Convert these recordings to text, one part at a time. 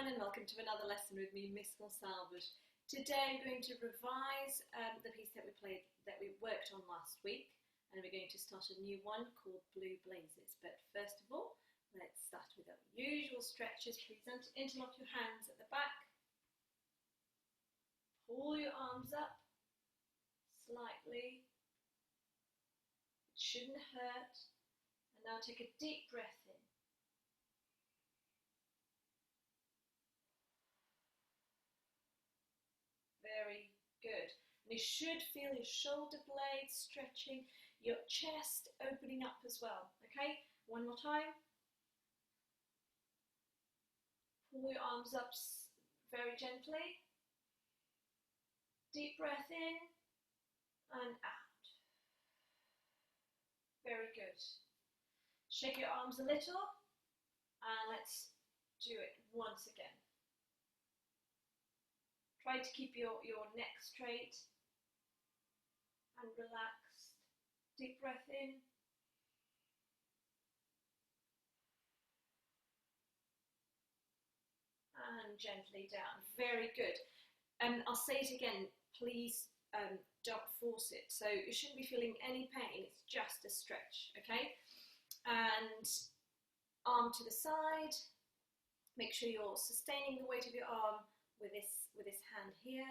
everyone and welcome to another lesson with me, Miss Gonçalves. Today I'm going to revise the piece that we worked on last week, and we're going to start a new one called Blue Blazes. But first of all, let's start with our usual stretches. Please interlock your hands at the back. Pull your arms up slightly. It shouldn't hurt. And now take a deep breath in. Very good. And you should feel your shoulder blades stretching, your chest opening up as well. Okay, one more time. Pull your arms up very gently. Deep breath in and out. Very good. Shake your arms a little and let's do it once again. Try to keep your neck straight and relaxed. Deep breath in. And gently down. Very good. I'll say it again, please don't force it. So you shouldn't be feeling any pain, it's just a stretch, okay? And arm to the side. Make sure you're sustaining the weight of your arm with this hand here,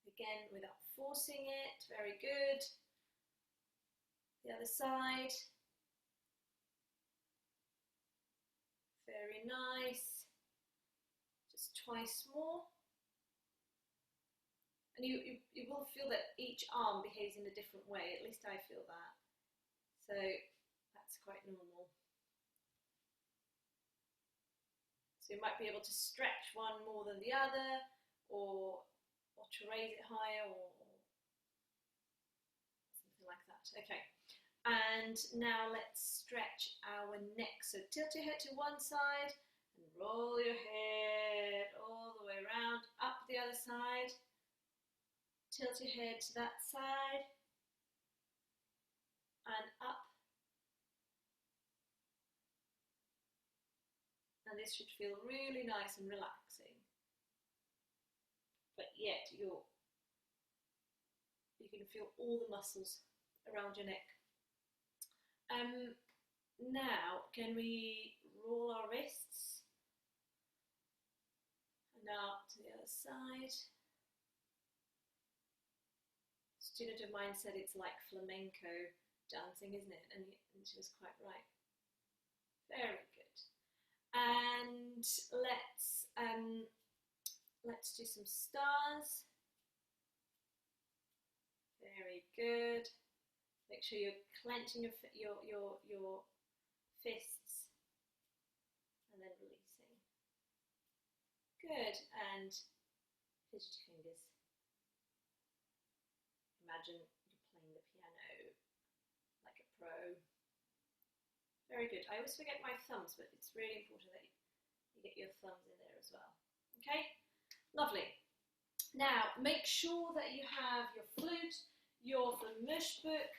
again without forcing it. Very good. The other side. Very nice. Just twice more. And you will feel that each arm behaves in a different way, at least I feel that. So that's quite normal. So you might be able to stretch one more than the other, or to raise it higher, or something like that. Okay, and now let's stretch our neck. So tilt your head to one side and roll your head all the way around, up the other side. Tilt your head to that side and up. And this should feel really nice and relaxing. But yet you can feel all the muscles around your neck. Now, can we roll our wrists? And now to the other side. A student of mine said it's like flamenco dancing, isn't it? And she was quite right. Very good. And let's do some stars. Very good. Make sure you're clenching your fists and then releasing. Good. And fidget your fingers. Imagine you're playing the piano like a pro. Very good. I always forget my thumbs, but it's really important that you get your thumbs in there as well. Okay? Lovely. Now, make sure that you have your flute, your Vamoosh book,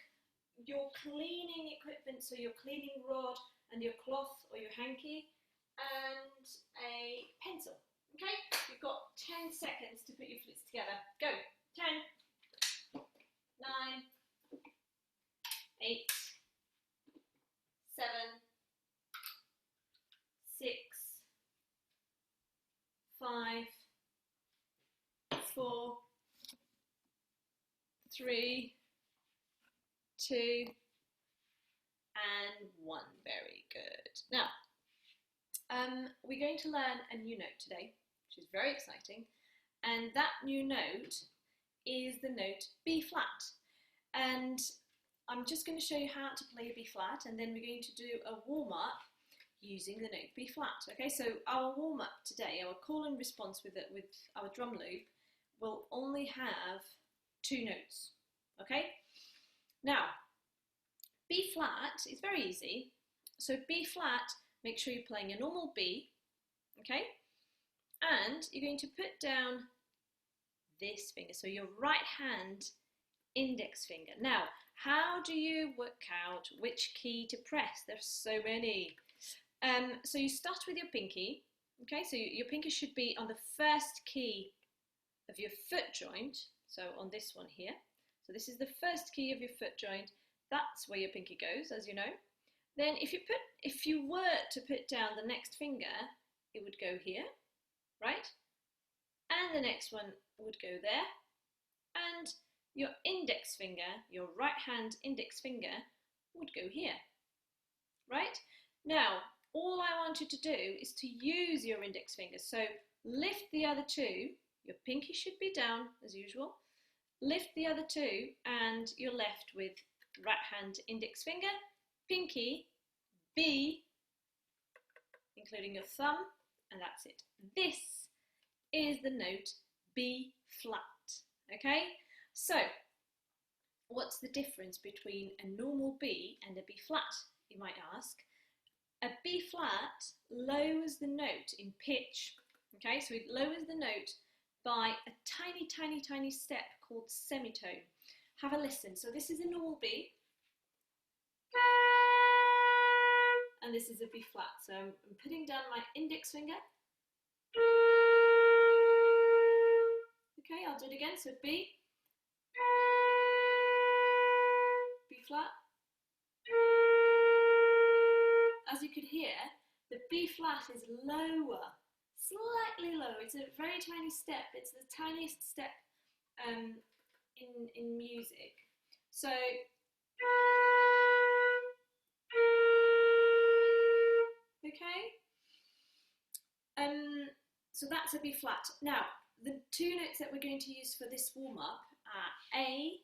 your cleaning equipment, so your cleaning rod and your cloth or your hanky, and a pencil. Okay? You've got 10 seconds to put your flutes together. Go. 10, 9, 8, 7, 6, 5, 4, 3, 2, and 1. Very good. Now, we're going to learn a new note today, which is very exciting, and that new note is the note B flat. And I'm just going to show you how to play a B flat, and then we're going to do a warm-up using the note B flat. Okay, so our warm-up today, our call and response with our drum loop, will only have 2 notes. Okay, now B flat is very easy. So B flat, make sure you're playing a normal B. Okay, and you're going to put down this finger, so your right hand index finger. Now, how do you work out which key to press? There's so many. So you start with your pinky Okay, so your pinky should be on the first key of your foot joint, so on this one here. So this is the first key of your foot joint. That's where your pinky goes, as you know. Then if you were to put down the next finger, it would go here, right? And the next one would go there. And your index finger, your right hand index finger, would go here, right? Now, all I want you to do is to use your index finger. So lift the other two, your pinky should be down as usual. Lift the other two and you're left with right hand index finger, pinky, B, including your thumb, and that's it. This is the note B flat, okay? So, what's the difference between a normal B and a B flat, you might ask? A B flat lowers the note in pitch, okay? So it lowers the note by a tiny, tiny, tiny step called semitone. Have a listen. So this is a normal B, and this is a B flat. So I'm putting down my index finger. Okay, I'll do it again. So B, B flat. As you could hear, the B flat is lower, slightly lower. It's a very tiny step. It's the tiniest step in music. So okay, so that's a B flat. Now, the two notes that we're going to use for this warm-up are A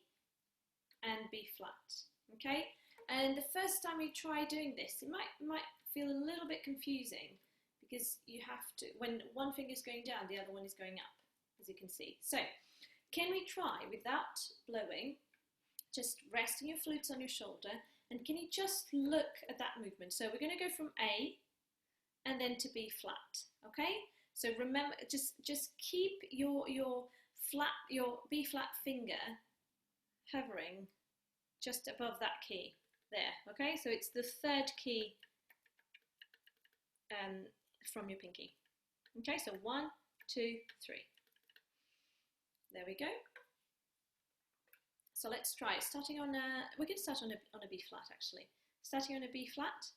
and B flat, okay? And the first time you try doing this, it might feel a little bit confusing because you have to, when one finger is going down, the other one is going up, as you can see. So, can we try, without blowing, just resting your flutes on your shoulder, and can you just look at that movement? So we're going to go from A and then to B flat, okay? So remember, just keep your B flat finger hovering just above that key there, okay? So it's the third key from your pinky. Okay, so 1, 2, 3. There we go. So let's try it. Starting on we're going to start on a B flat actually. Starting on a B flat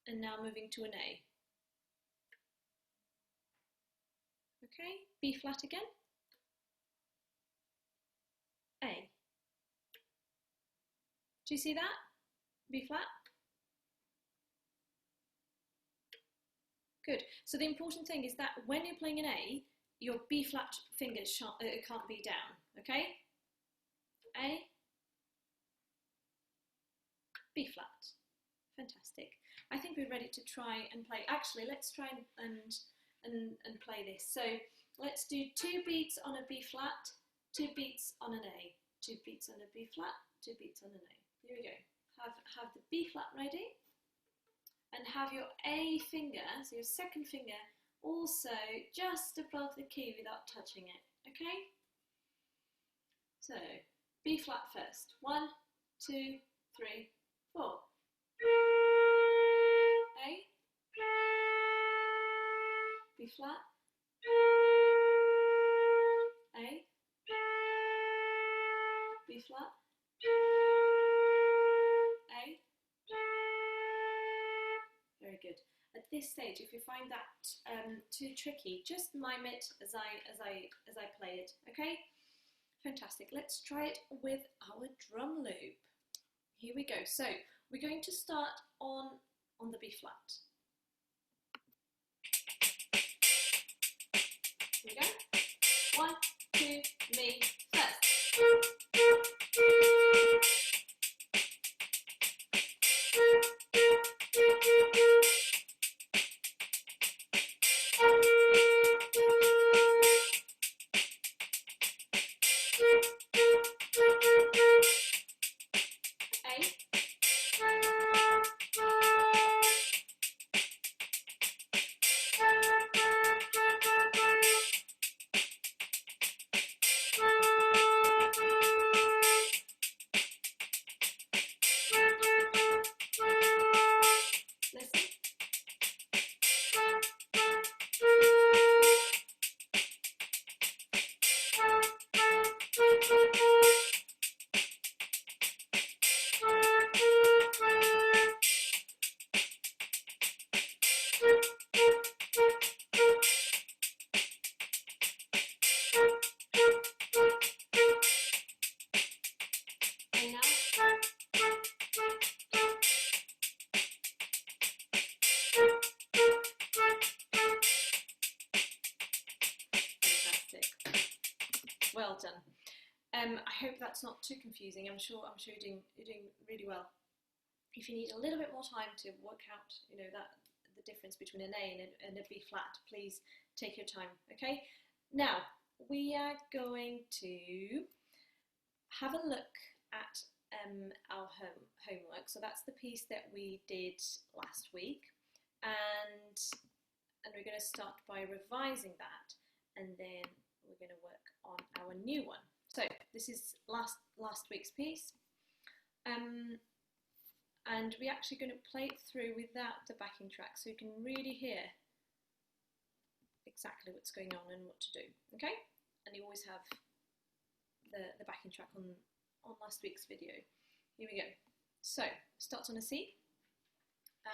and now moving to an A. Okay, B flat again. A. Do you see that? B flat. Good. So the important thing is that when you're playing an A, your B flat fingers can't be down. Okay? A, B flat. Fantastic. I think we're ready to try and play. Actually, let's try and play this. So let's do 2 beats on a B flat, 2 beats on an A, 2 beats on a B flat, 2 beats on an A. Here we go. Have the B flat ready, and have your A finger, so your second finger, also just above the key without touching it. Okay? So B flat first. 1, 2, 3, 4. A, B flat, A, B flat, A. Very good. At this stage, if you find that too tricky, just mime it as I play it. Okay? Fantastic. Let's try it with our drum loop. Here we go. So we're going to start on the B flat. Here we go. 1, 2, me first. Well done. I hope that's not too confusing. I'm sure you're doing really well. If you need a little bit more time to work out, you know, that the difference between an A and a B flat, please take your time. Okay. Now we are going to have a look at our homework. So that's the piece that we did last week, and we're going to start by revising that, and then we're going to work on our new one. So this is last week's piece, and we're actually going to play it through without the backing track, so you can really hear exactly what's going on and what to do. Okay, and you always have the backing track on last week's video. Here we go. So starts on a C,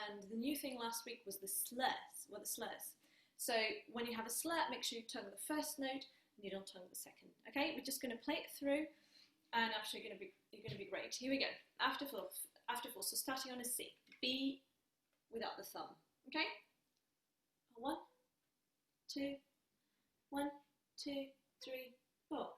and the new thing last week was the slurs. Well, the slurs. So when you have a slur, make sure you tongue the first note and you don't tongue the second. Okay, we're just going to play it through, and after you're going to be great. Here we go. After four. So starting on a C, B without the thumb. Okay. 1, 2, 1, 2, 3, 4.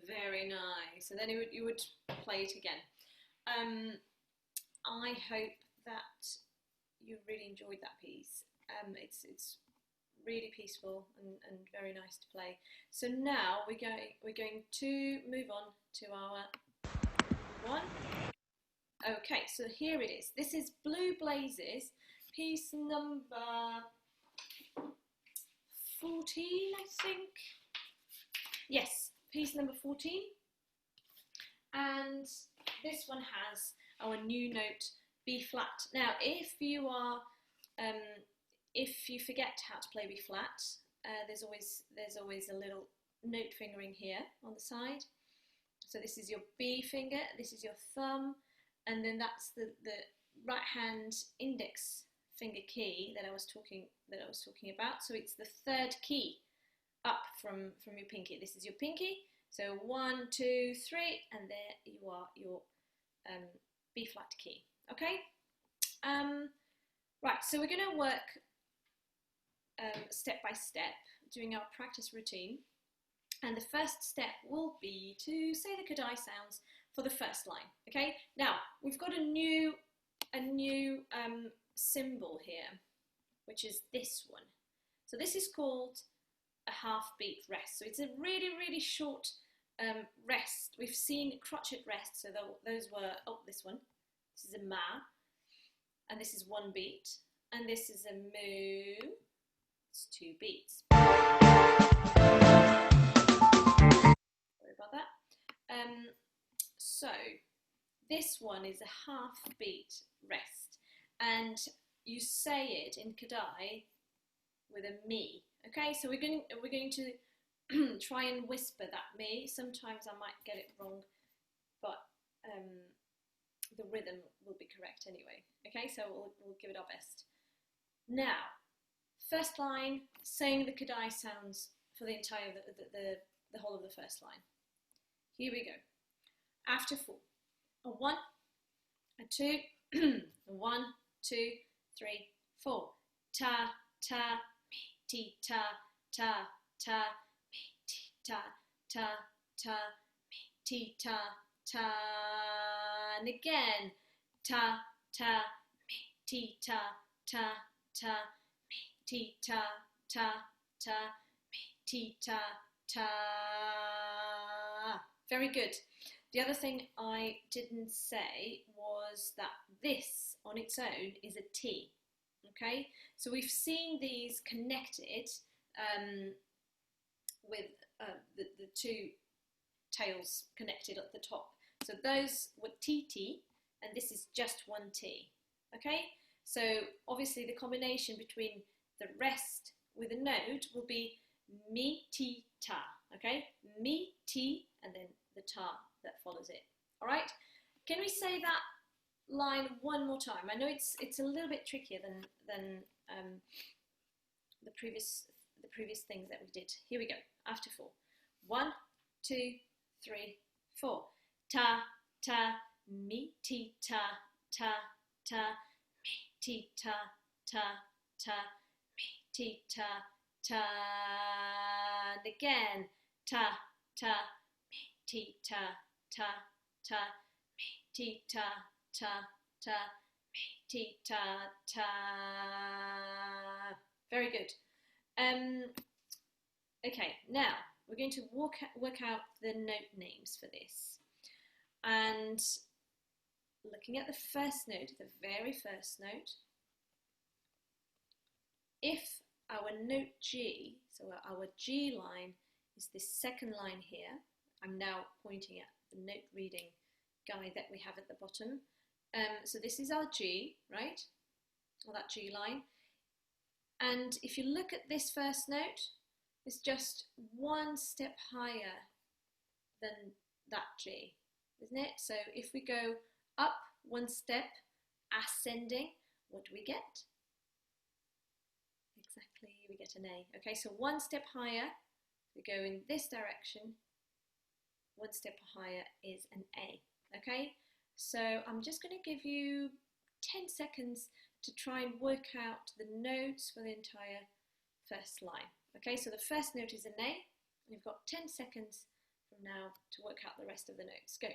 Very nice. And then you would play it again. I hope that you really enjoyed that piece. It's really peaceful and very nice to play. So now we're going to move on to our one. Okay, so here it is. This is Blue Blazes, piece number 14, I think. Yes, piece number 14. And this one has our new note B flat. Now, if you forget how to play B flat, there's always a little note fingering here on the side. So this is your B finger, this is your thumb, and then that's the right hand index finger key that I was talking about. So it's the third key up from your pinky. This is your pinky. So 1, 2, 3, and there you are, your B flat key. Okay. Right. So we're going to work step by step, doing our practice routine. And the first step will be to say the Kadai sounds for the first line. Okay. Now we've got a new symbol here, which is this one. So this is called a half beat rest. So it's a really short rest. We've seen crotchet rest. So those were this one. This is a ma, and this is 1 beat, and this is a moo. It's 2 beats. Sorry about that. So this one is a half beat rest, and you say it in Kadai with a me. Okay, so we're going to try and whisper that me. Sometimes I might get it wrong, but the rhythm will be correct anyway. Okay, so we'll give it our best. Now, first line, saying the Kadai sounds for the entire the whole of the first line. Here we go. After 4, a 1, a 2, a 1, 2, 3, 4. Ta ta mi ti ta ta ta mi ti ta ta ta mi ti ta ta, and again ta ta mi ti ta ta ta mi ti ta ta ta mi ti ta ta. Very good. The other thing I didn't say was that this on its own is a T. Okay, so we've seen these connected with the 2 tails connected at the top. So those were T, and this is just one T, okay? So obviously the combination between the rest with a note will be mi, ti, ta, okay? Mi, ti, and then the ta that follows it, all right? Can we say that line one more time? I know it's a little bit trickier than the previous things that we did. Here we go, after 4. 1, 2, 3, 4. Ta, ta, mi, ti, ta, ta, ta, mi, ti, ta, ta, ta, mi, ti, ta, ta, and again, ta, ta, mi, ti, ta, ta, ta, mi, ti, ta, ta, ta, mi, ti, ta, ta. Very good. Okay, now we're going to work out the note names for this. And looking at the first note, the very first note, if our note G, so our G line is this second line here, I'm now pointing at the note reading guide that we have at the bottom. So this is our G, right? Or that G line. And if you look at this first note, it's just one step higher than that G, isn't it? So if we go up one step, ascending, what do we get? Exactly, we get an A. Okay, so one step higher, we go in this direction, one step higher is an A. Okay, so I'm just going to give you 10 seconds to try and work out the notes for the entire first line. Okay, so the first note is an A. You've got 10 seconds from now to work out the rest of the notes. Go.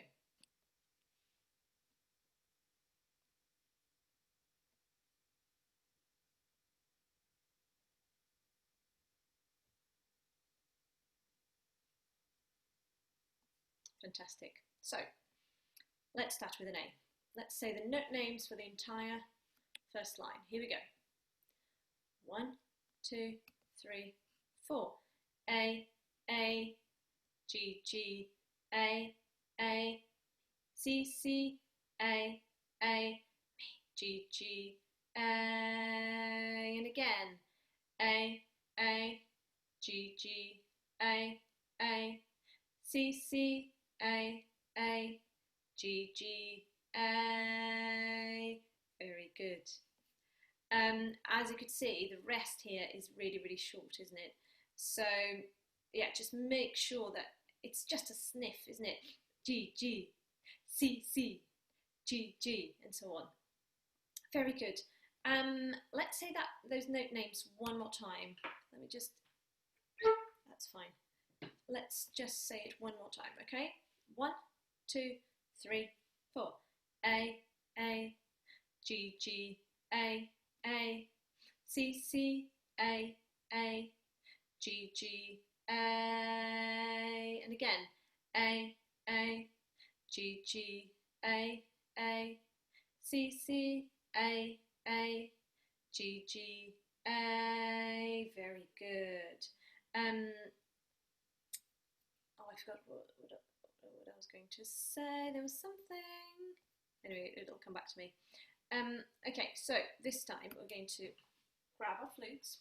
Fantastic. So let's start with an A. Let's say the note names for the entire first line. Here we go. 1, 2, 3, 4. A, G, G, A, C, C, A, G, G, A, and again. A, G, G, A, C, C, A, G, G, A. Very good. As you could see, the rest here is really, really short, isn't it? So, yeah, just make sure that it's just a sniff, isn't it? G, G, C, C, G, G, and so on. Very good. Let's say that those note names one more time. Let me just, that's fine. Let's just say it one more time, okay? 1, 2, 3, 4. A, G, G, A, C, C, A, G, G, A, and again. A, G, G, A, C, C, A, G, G, A. Very good. Oh, I forgot what I was going to say. There was something. Anyway, it'll come back to me. Okay, so this time we're going to grab our flutes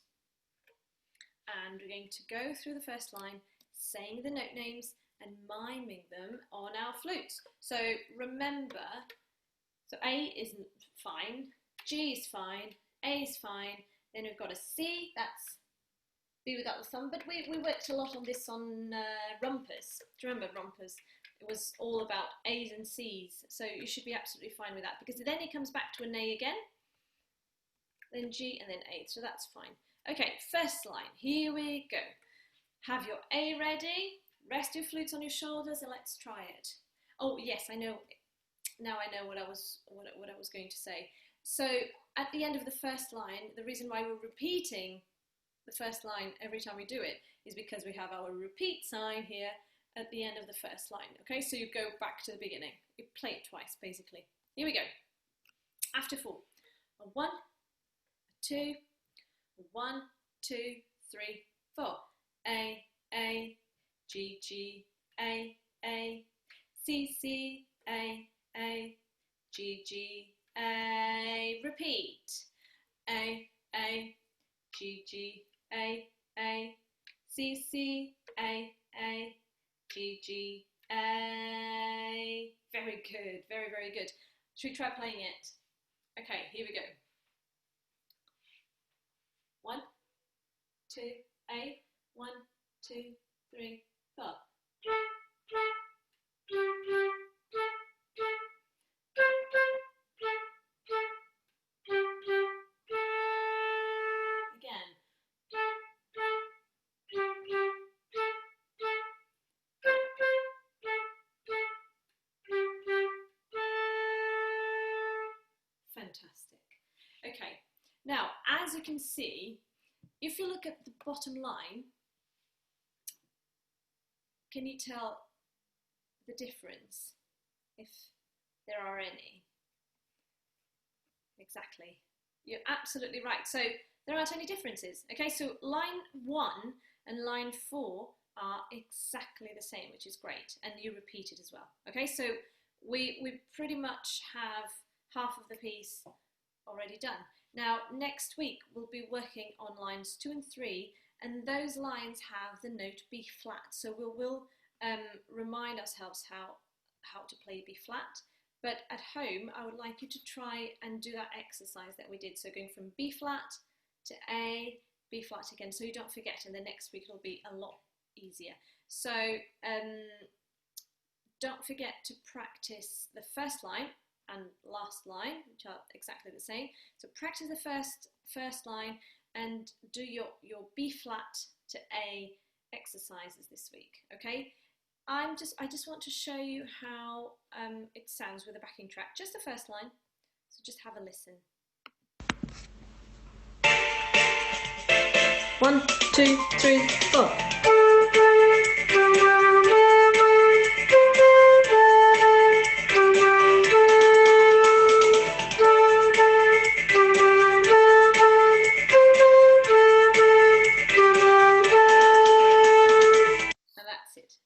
and we're going to go through the first line, saying the note names and miming them on our flutes. So remember, so A is fine, G is fine, A is fine, then we've got a C, that's B without the thumb, but we worked a lot on this on rompers. Do you remember rompers? It was all about A's and C's, so you should be absolutely fine with that, because then it comes back to an A again, then G, and then A, so that's fine. Okay, first line, here we go. Have your A ready, rest your flutes on your shoulders, and let's try it. Oh yes, I know, now I know what I was going to say. So at the end of the first line, the reason why we're repeating the first line every time we do it is because we have our repeat sign here at the end of the first line. Okay, so you go back to the beginning. You play it twice, basically. Here we go. After 4. 1, 2, 1, 2, 3, 4. A, G, G, A, C, C, A, A, G, G, A. Repeat. A, A, G, G, A, C, C, A, G, G, A. Very good, very, very good. Should we try playing it? Okay, here we go. 1, 2, A. 1, 2, 3, 4. Again. Fantastic. Okay, now as you can see, if you look at the bottom line, can you tell the difference, if there are any? Exactly. You're absolutely right. So there aren't any differences. Okay, so line 1 and line 4 are exactly the same, which is great, and you repeat it as well. Okay, so we pretty much have half of the piece already done. Now next week we'll be working on lines 2 and 3, and those lines have the note B flat. So we'll remind ourselves how to play B flat. But at home, I would like you to try and do that exercise that we did. So going from B flat to A, B flat again, so you don't forget, and the next week it'll be a lot easier. So don't forget to practice the first line and last line, which are exactly the same. So practice the first line and do your B flat to A exercises this week, okay? I just want to show you how it sounds with the backing track, just the first line, so just have a listen. 1, 2, 3, 4.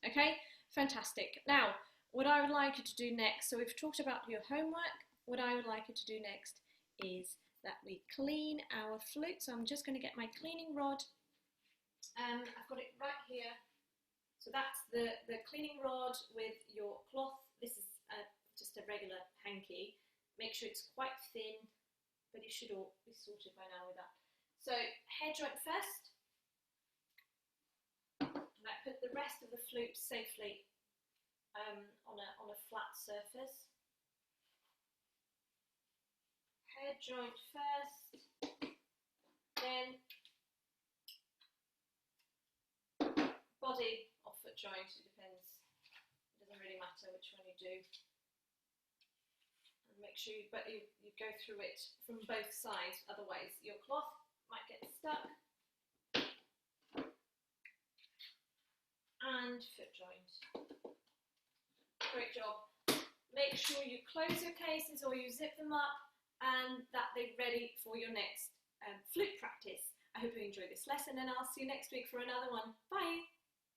Okay, fantastic. Now, what I would like you to do next, so we've talked about your homework, what I would like you to do next is that we clean our flute. So I'm just going to get my cleaning rod. I've got it right here. So that's the cleaning rod with your cloth. This is just a regular hanky. Make sure it's quite thin, but you should all be sorted by now with that. So head joint first. And I put the rest of the flute safely on a flat surface. Head joint first, then body or foot joint, it depends. It doesn't really matter which one you do. And make sure you go through it from both sides, otherwise your cloth might get stuck. And foot joint. Great job. Make sure you close your cases or you zip them up and that they're ready for your next flute practice. I hope you enjoyed this lesson, and I'll see you next week for another one. Bye!